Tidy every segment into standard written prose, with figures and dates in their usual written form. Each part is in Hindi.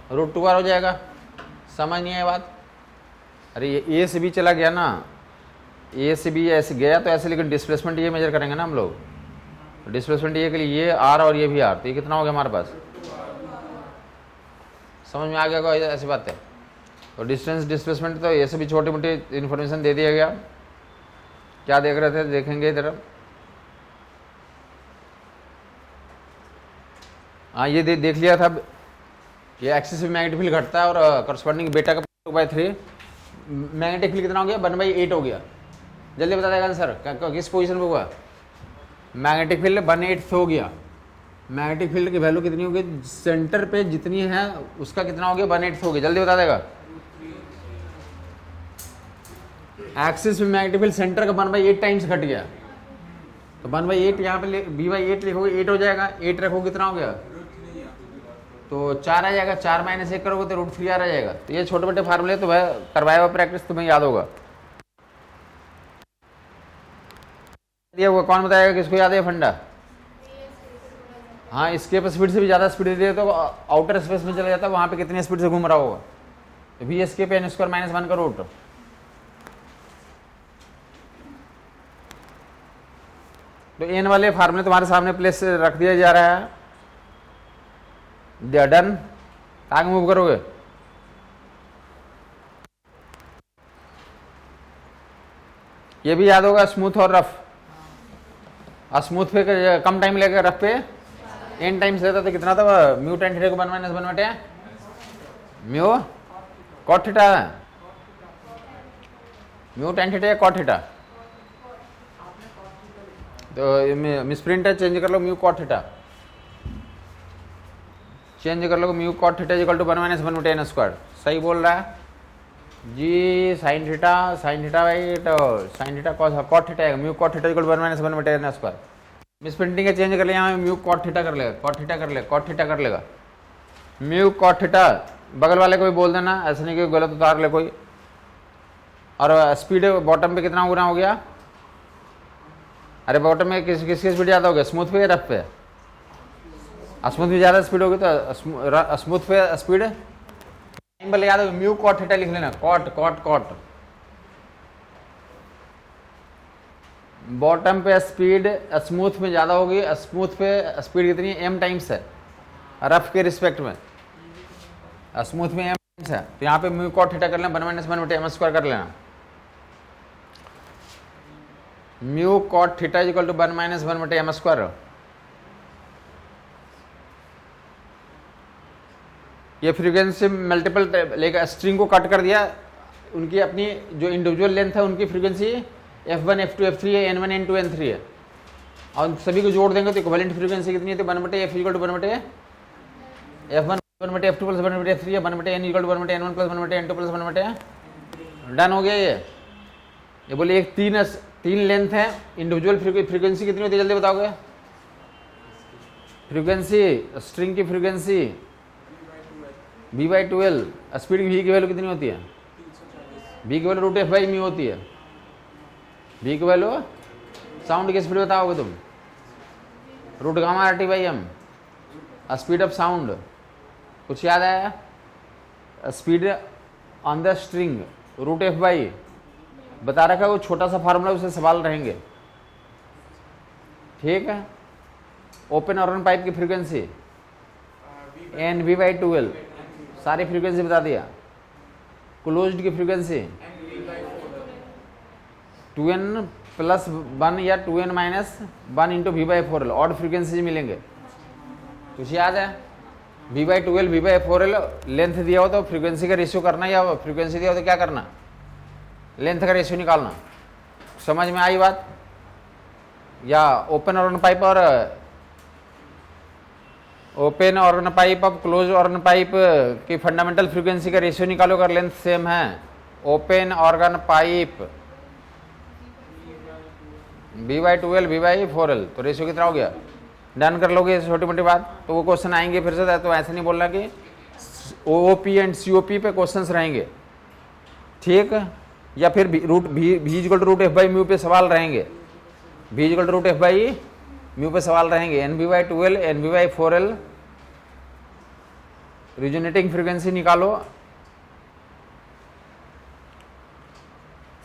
√2r हो जाएगा। समझ नहीं आया बात? अरे ये ए से बी चला गया ना, ए से बी ऐसे गया तो ऐसे, लेकिन डिस्प्लेसमेंट ये मेजर करेंगे ना हम लोग। डिस्प्लेसमेंट ये के लिए ये आर और ये भी आर, तो ये कितना हो गया हमारे पास? समझ में आ गया? ऐसी बात है। तो डिस्टेंस डिस्प्लेसमेंट तो ये से भी छोटी मोटी इन्फॉर्मेशन दे दिया गया। क्या देख रहे थे? देखेंगे इधर। हाँ ये देख लिया था। ये एक्सेसिव मैग्नेटिक फील्ड घटता है और करस्पॉन्डिंग बेटा का 2/3 मैग्नेटिक फील्ड कितना हो गया? 1/8 हो गया। जल्दी बता देगा आंसर, किस पोजीशन पे हुआ? मैग्नेटिक फील्ड 1/8 हो गया। मैग्नेटिक फील्ड की वैल्यू कितनी होगी? सेंटर पे जितनी है उसका कितना हो गया? 1/8 हो गया। जल्दी बता देगा। एक्सिस में मैग्नेटिक फील्ड सेंटर का 1/8 टाइम्स घट गया, तो 1/8 यहाँ पे b/8 लिखोगे 8 हो जाएगा। 8 रखोगे कितना हो गया? तो 4 आ जाएगा। 4 - 1 करोगे तो √3r आ जाएगा। तो ये छोटे मोटे फार्मूले तो वह करवाया हुआ प्रैक्टिस तुम्हें याद होगा। दिया हुआ कौन बताएगा? किसको याद है फंडा? हाँ, एस्केप स्पीड से भी ज़्यादा स्पीड दे तो आउटर स्पेस में चला जाता है, वहाँ पे कितनी स्पीड से घूम रहा होगा? तो v एस्केप n² - 1 का रूट। तो n वाले फार्मूले तुम्हारे सामने प्लेस रख दिया जा रहा है। डन। आगे मूव करोगे। ये भी याद होगा, स्मूथ और रफ। स्मूथ पे कम टाइम लगेगा, रफ पे n टाइम्स रहता तो कितना था? म्यू tan थीटा को 1 - 1/, mu cot theta, mu tan theta या cot थीटा? तो मिसप्रिंट है, चेंज कर लो, म्यू cot थीटा चेंज कर लो। Mu cot theta equal to 1 - 1/n²। सही बोल रहा है जी। साइन थीटा भाई, तो साइन थीटा cot थीटा है। Mu cot theta equal to 1 - 1/n²। Misprinting है, चेंज कर लिया, यहाँ म्यू cot थीटा कर लेगा। cot थीटा कर लेगा। म्यू cot थीटा बगल वाले को भी बोल देना, ऐसा नहीं कि गलत उतार ले कोई। और स्पीड बॉटम पे कितना गुना हो गया? अरे बॉटम में किसकी स्पीड ज़्यादा हो गया? स्मूथ पे या रफ पे? स्मूथ में ज़्यादा स्पीड होगी तो स्मूथ पे स्पीड सिंबल याद हो, म्यू cot थीटा लिख लेना। कॉट बॉटम पे स्पीड स्मूथ में ज़्यादा होगी। स्मूथ पे स्पीड कितनी है? m टाइम्स है। रफ के रिस्पेक्ट में स्मूथ में m टाइम्स है, तो यहाँ पे म्यू cot थीटा कर लेना, 1 - 1/m² कर लेना। Mu cot theta equal to 1 - 1/m²। ये फ्रीक्वेंसी मल्टीपल लेकर स्ट्रिंग को कट कर दिया, उनकी अपनी जो इंडिविजुअल लेंथ है उनकी फ्रीक्वेंसी f1 f2 f3 है, n1 n2 n3 है, और सभी को जोड़ देंगे तो इक्विवेलेंट फ्रीक्वेंसी कितनी है? तो 1/f equal to 1/f1 1/f2 plus 1/f3 है, 1/n equal to 1/n1 plus 1/n2 plus 1/। Done हो गया ये बोलिए एक तीन लेंथ है, इंडिविजुअल फ्रीक्वेंसी कितनी होती है? जल्दी बताओगे। फ्रीक्वेंसी स्ट्रिंग की फ्रीक्वेंसी v/12, स्पीड v की वैल्यू कितनी होती है? v की वैल्यू √f/μ होती है। v की वैल्यू साउंड की स्पीड बताओगे तुम? √γ/RT/m, speed of sound. कुछ याद आया? Speed on the string √f/, बता रखा है वो छोटा सा फार्मूला, उससे सवाल रहेंगे। ठीक है। ओपन ऑर्गन पाइप की फ्रीक्वेंसी NV/12, सारी फ्रीक्वेंसी बता दिया। क्लोज्ड की फ्रीक्वेंसी 2n+1 या 2n-1 into v/4l, odd frequency मिलेंगे। कुछ याद है? v/12 v/4l लेंथ दिया हो तो फ्रीक्वेंसी का रेशियो करना, या फ्रीक्वेंसी दिया हो तो क्या करना? लेंथ का रेशियो निकालना। समझ में आई बात? या ओपन ऑर्गन पाइप और ओपन ऑर्गन पाइप और क्लोज ऑर्गन पाइप की फंडामेंटल फ्रीक्वेंसी का रेशियो निकालो अगर लेंथ सेम है। Open organ pipe v/12 v/4l, तो रेशियो कितना हो गया? डन कर लोगे छोटी मोटी बात। तो वो क्वेश्चन आएंगे फिर से, तो ऐसा नहीं बोलना कि OOP एंड COP पे क्वेश्चंस रहेंगे। ठीक, या फिर v/√f/μ पे सवाल रहेंगे। v/√f/μ पे सवाल रहेंगे। NV/12 NV/4l रिजोनेटिंग फ्रीक्वेंसी निकालो,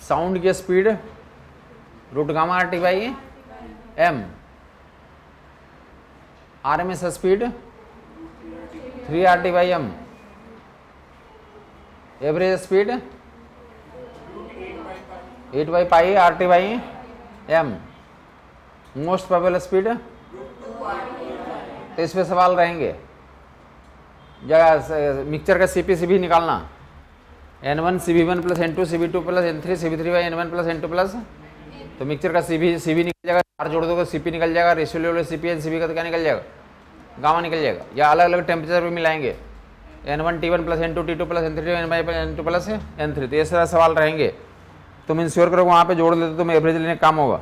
साउंड की speed root gamma R T by M, RMS speed 3 R T by M, average speed 8 by pi R T by M, most probable speed. तो इस पे सवाल रहेंगे। जगह मिक्सचर का सीपी निकालना, N1 CB1 plus N2 CB2 plus N3 CB3 by N1 plus N2 plus, तो मिक्सचर का सीबी निकल जाएगा, 4 जोड़ दोगे सीपी निकल जाएगा, रेशियो ले लो सीपी एंड सीबी का तो क्या निकल जाएगा, गामा निकल जाएगा। या अलग अलग टेम्परेचर पे मिलाएंगे, N1 T1 plus N2 T2 plus N3 N2 plus N3, तो ये सारा सवाल रहेंगे। तुम इंश्योर करो वहाँ पे जोड़ देते तो तुम एवरेज लेने का काम होगा।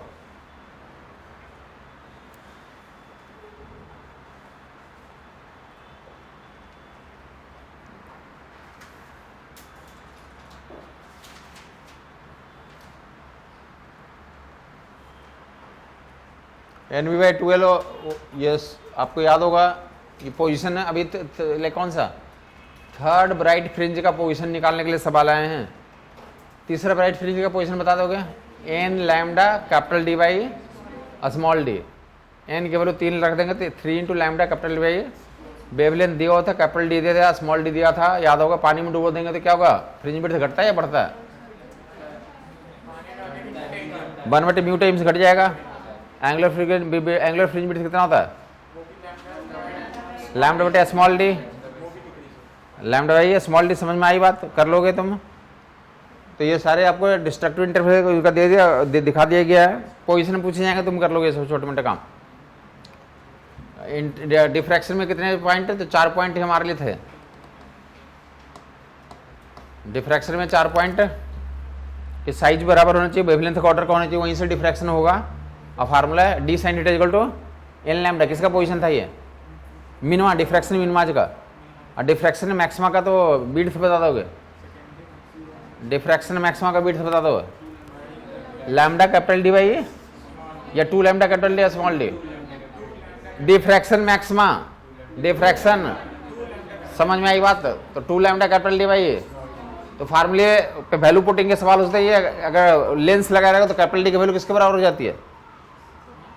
NV/12, यस आपको याद होगा ये पोजीशन है। अभी कौन सा थर्ड ब्राइट फ्रिंज का पोजीशन निकालने के लिए सवाल आए हैं। तीसरा ब्राइट फ्रिंज का पोजीशन बता दोगे, n lambda capital D by small d. N के वैल्यू 3 रख देंगे तो 3 into lambda capital D by, wavelength दिया हुआ था, कैपिटल डी दिया था, स्मॉल डी दिया था, याद होगा। पानी में डुबो देंगे तो क्या होगा, फ्रिंज विड्थ घटता है या बढ़ता है, 1/म्यू टाइम्स घट जाएगा। एंगुलर फ्रिंज विड्थ कितना होता है, लैम्डा बटे small D, lambda by small D. समझ में आई बात, कर लोगे तुम। तो ये सारे आपको डिस्ट्रक्टिव इंटरफेरेंस का दिखा दिया गया है। पोजीशन पूछे जाएंगे, तुम कर लोगे सब छोटे मोटे काम। डिफ्रैक्शन में कितने पॉइंट है, तो 4 पॉइंट ही हमारे लिए थे। डिफ्रैक्शन में 4 पॉइंट कि साइज बराबर होना चाहिए, वेवलेंथ का ऑर्डर का होना चाहिए, वहीं से डिफ्रैक्शन होगा। और फार्मूला है d sine theta equal to N lambda. किसका पोजीशन था ये, मिनिमा, डिफ्रैक्शन मिनिमाज का। और डिफ्रैक्शन मैक्सिमा का तो बीट्स बता दोगे, डिफ्रैक्शन मैक्सिमा का बीट्स बता दो, लैम्डा कैपिटल डी बाई या 2 लैम्डा कैपिटल डी या small D. Diffraction maxima, diffraction समझ में आई बात। तो 2 लैम्डा कैपिटल डी बाई, तो फार्मूले पे वैल्यू पुटिंग के सवाल होते हैं। अगर लेंस लगाया रहेगा तो कैपिटल डी की वैल्यू किसके बराबर हो जाती है,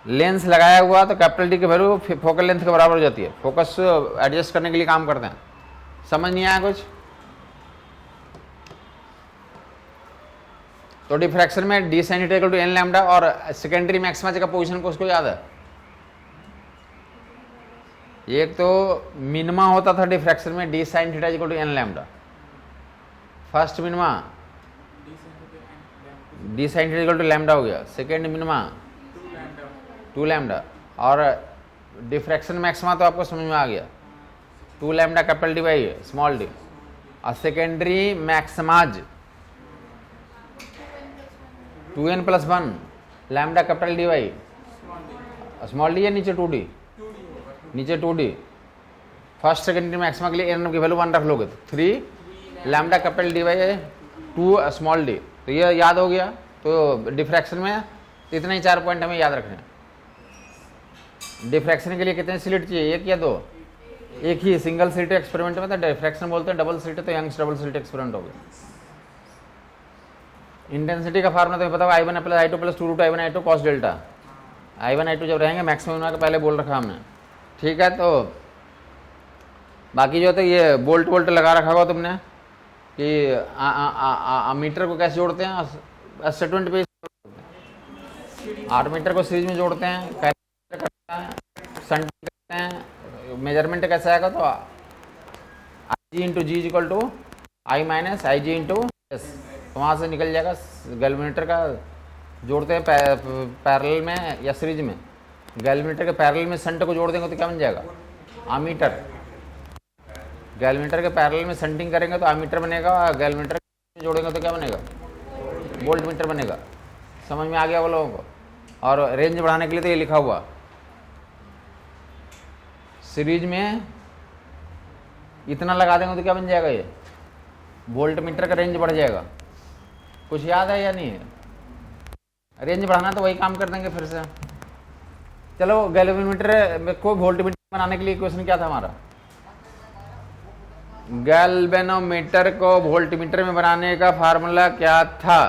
लेंस लगाया हुआ तो कैपिटल डी की वैल्यू फोकल लेंथ के बराबर हो जाती है। फोकस एडजस्ट करने के लिए काम करते हैं। समझ नहीं आया कुछ, तो डिफ्रैक्शन में D sine theta equal to N lambda. और सेकेंडरी मैक्सिमा का पोजीशन को उसको याद है, एक तो मिनिमा होता था डिफ्रैक्शन में D sine theta equal to N lambda, first minima D sine theta equal to lambda हो गया, सेकेंड मिनिमा 2 लैम्डा। और डिफ्रैक्शन मैक्सिमा तो आपको समझ में आ गया, 2 lambda capital D by small D. और secondary maximas 2n+1 lambda capital D by small D या नीचे 2d, नीचे 2d। फर्स्ट सेकेंडरी मैक्सिमा के लिए एन की वैल्यू 1 रख लोगे तो 3 lambda capital D by 2 small D. तो ये याद हो गया। तो डिफ्रैक्शन में इतने ही 4 पॉइंट हमें याद रखने हैं। डिफ्रैक्शन के लिए कितने स्लिट चाहिए, 1 या 2, एक ही सिंगल स्लिट एक्सपेरिमेंट में तो डिफ्रैक्शन बोलते हैं, डबल स्लिट तो यंग्स डबल स्लिट एक्सपेरिमेंट हो गया। इंटेंसिटी का फार्मूला तुम्हें पता है, I1 plus I2 plus 2 √I1 I2 cos delta. I1 I2 जब रहेंगे मैक्सिमम के पहले बोल रखा हमने, ठीक है। तो बाकी जो तो ये बोल्ट वोल्ट लगा रखा होगा तुमने कि मीटर को कैसे जोड़ते हैं, सेटमेंट पे आर्मीटर को सीरीज में जोड़ते हैं, करते हैं, मेजरमेंट कैसे आएगा, तो IG into G equal to I minus IG into S. तो वहाँ से निकल जाएगा। गैल्वेमीटर का जोड़ते हैं पैरेलल में या सीरीज में, गैल्वेमीटर के पैरेलल में शंट को जोड़ देंगे तो क्या बन जाएगा, आमीटर। गैल्वेमीटर के पैरेलल में शंटिंग करेंगे तो आमीटर बनेगा, गैल्वेमीटर में जोड़ेंगे तो क्या बनेगा, वोल्ट मीटर बनेगा। समझ में आ गया वो लोगों को। और रेंज बढ़ाने के लिए तो ये लिखा हुआ, सीरीज में इतना लगा देंगे तो क्या बन जाएगा, ये वोल्ट मीटर का रेंज बढ़ जाएगा। कुछ याद है या नहीं है, रेंज बढ़ाना तो वही काम कर देंगे फिर से। चलो गैल्वेमीटर को वोल्ट मीटर बनाने के लिए क्वेश्चन क्या था हमारा, गैल्वेनोमीटर को वोल्टमीटर में बनाने का फार्मूला क्या था?